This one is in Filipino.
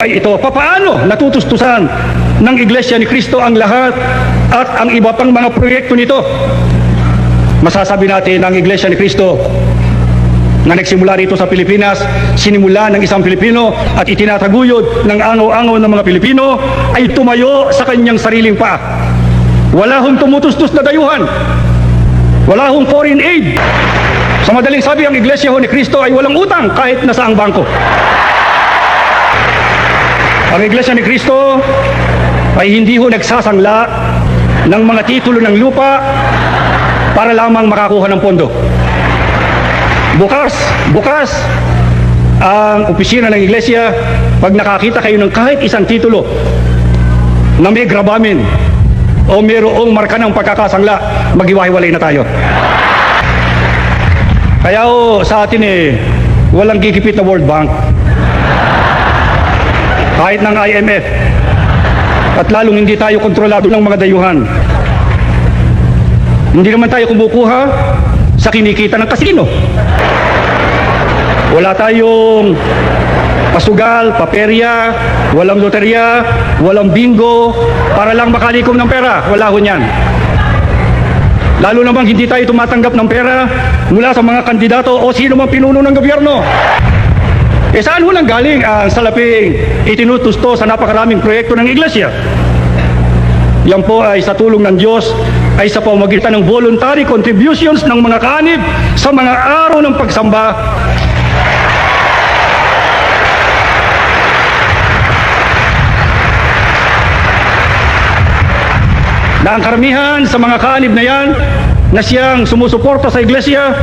ay ito. Papaano natutustusan ng Iglesia ni Cristo ang lahat at ang iba pang mga proyekto nito? Masasabi natin ang Iglesia ni Cristo na nagsimula rito sa Pilipinas, sinimula ng isang Pilipino at itinataguyod ng angaw-angaw ng mga Pilipino, ay tumayo sa kanyang sariling paa. Wala hong tumutustos na dayuhan. Wala hong foreign aid. Sa madaling sabi, ang Iglesia ho ni Cristo ay walang utang kahit nasa ang bangko. Ang Iglesia ni Cristo ay hindi ho nagsasangla ng mga titulo ng lupa para lamang makakuha ng pondo. Bukas ang opisina ng Iglesia pag nakakita kayo ng kahit isang titulo na may gravamen o mayroong marka ng pagkakasangla, maghiwa-hiwalay na tayo. Kaya sa atin walang gigipit na World Bank, kahit ng IMF, at lalong hindi tayo kontrolado ng mga dayuhan. Hindi naman tayo kumukuha sa kinikita ng kasino. Wala tayong pasugal, paperya, walang loterya, walang bingo para lang makalikom ng pera. Wala ho niyan. Lalo namang hindi tayo tumatanggap ng pera mula sa mga kandidato o sino mang pinuno ng gobyerno. Saan ho nang galing ang salaping itinutusto sa napakaraming proyekto ng Iglesia? Yan po ay sa tulong ng Diyos, ay sa pamamagitan ng voluntary contributions ng mga kaanib sa mga araw ng pagsamba. Na ang karamihan sa mga kaanib na yan na siyang sumusuporta sa Iglesia